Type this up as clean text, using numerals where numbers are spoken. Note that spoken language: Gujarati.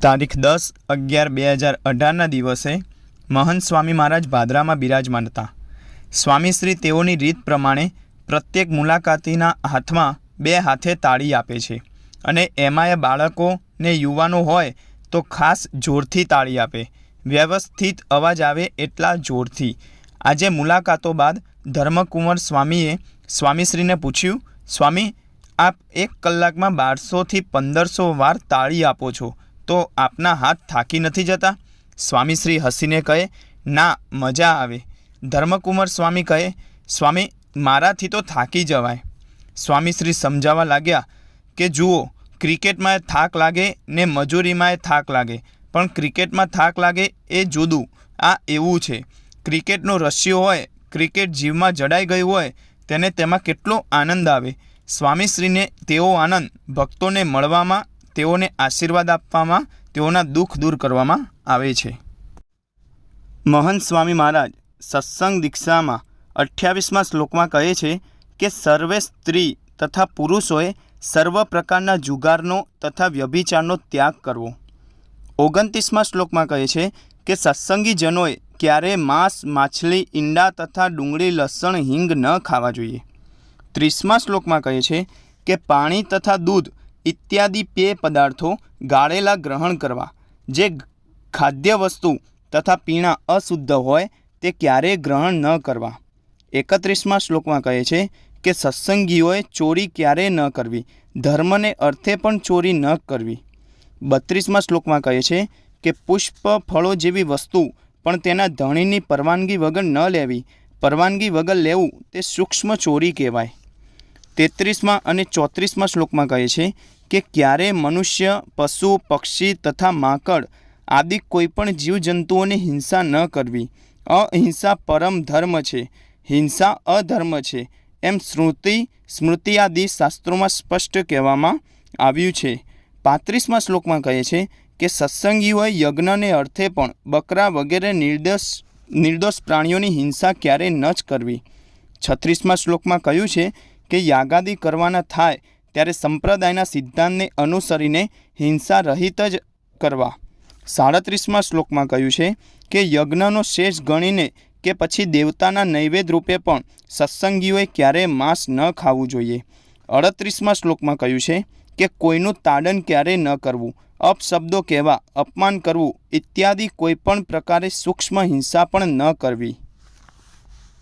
તારીખ 10/11/2018 દિવસે મહંત સ્વામી મહારાજ ભાદરામાં બિરાજમાન હતા। સ્વામીશ્રી તેઓની રીત પ્રમાણે પ્રત્યેક મુલાકાતીના હાથમાં 2 હાથે તાળી આપે છે અને એમાંય બાળકો ને યુવાનો હોય તો ખાસ જોરથી તાળી આપે, વ્યવસ્થિત અવાજ આવે એટલા જોરથી। આજે મુલાકાતો બાદ ધર્મકુંવર સ્વામીએ સ્વામીશ્રીને પૂછ્યું, સ્વામી, આપ 1 કલાકમાં 1200થી 1500 વાર તાળી આપો છો તો આપના હાથ થાકી નથી જતા? સ્વામીશ્રી હસીને કહે, ના, મજા આવે। ધર્મકુંવર સ્વામી કહે, સ્વામી, મારાથી તો થાકી જવાય। સ્વામીશ્રી સમજાવવા લાગ્યા કે જુઓ, ક્રિકેટમાં થાક લાગે ને મજૂરીમાં થાક લાગે, પણ ક્રિકેટમાં થાક લાગે એ જુદું। આ એવું છે, ક્રિકેટનો રસ્યો હોય, ક્રિકેટ જીવમાં જડાઈ ગયું હોય તેને તેમાં કેટલો આનંદ આવે। સ્વામીશ્રીને તેવો આનંદ ભક્તોને મળવામાં, તેઓને આશીર્વાદ આપવામાં, તેઓના દુઃખ દૂર કરવામાં આવે છે। મહંત સ્વામી મહારાજ સત્સંગ દીક્ષામાં 28મા શ્લોકમાં કહે છે કે સર્વે સ્ત્રી તથા પુરુષોએ સર્વ પ્રકારના જુગારનો તથા વ્યભિચારનો ત્યાગ કરવો। 29મા શ્લોકમાં કહે છે કે સત્સંગી જનોએ ક્યારેય માંસ, માછલી, ઈંડા તથા ડુંગળી, લસણ, હિંગ ન ખાવા જોઈએ। 30મા શ્લોકમાં કહે છે કે પાણી તથા દૂધ ઇત્યાદિ પેય પદાર્થો ગાળેલા ગ્રહણ કરવા। જે ખાદ્ય વસ્તુ તથા પીણા અશુદ્ધ હોય તે ક્યારેય ગ્રહણ ન કરવા। 31મા શ્લોકમાં કહે છે કે સત્સંગીઓએ ચોરી ક્યારેય ન કરવી, ધર્મને અર્થે પણ ચોરી ન કરવી। 32મા શ્લોકમાં કહે છે કે પુષ્પ, ફળો જેવી વસ્તુ પણ તેના ધણીની પરવાનગી વગર ન લેવી, પરવાનગી વગર લેવું તે સૂક્ષ્મ ચોરી કહેવાય। 33મા અને 34મા શ્લોકમાં કહે છે કે ક્યારેય મનુષ્ય, પશુ, પક્ષી તથા માંકડ આદિ કોઈપણ જીવજંતુઓની હિંસા ન કરવી। અહિંસા પરમ ધર્મ છે, હિંસા અધર્મ છે, એમ શ્રુતિ, સ્મૃતિ આદિ શાસ્ત્રોમાં સ્પષ્ટ કહેવામાં આવ્યું છે। 35મા શ્લોકમાં કહે છે કે સત્સંગીઓએ યજ્ઞને અર્થે પણ બકરા વગેરે નિર્દોષ પ્રાણીઓની હિંસા ક્યારેય ન જ કરવી। 36મા શ્લોકમાં કહ્યું છે કે યાગાદિ કરવાના થાય ત્યારે સંપ્રદાયના સિદ્ધાંતને અનુસરીને હિંસા રહિત જ કરવા। 37મા શ્લોકમાં કહ્યું છે કે યજ્ઞનો શેષ ગણીને કે પછી દેવતાના નૈવેદ્ય રૂપે પણ સત્સંગીઓએ ક્યારેય માંસ ન ખાવું જોઈએ। 38મા શ્લોકમાં કહ્યું છે કે કોઈનું તાડન ક્યારેય ન કરવું, અપશબ્દો કહેવા, અપમાન કરવું ઇત્યાદિ કોઈપણ પ્રકારે સૂક્ષ્મ હિંસા પણ ન કરવી।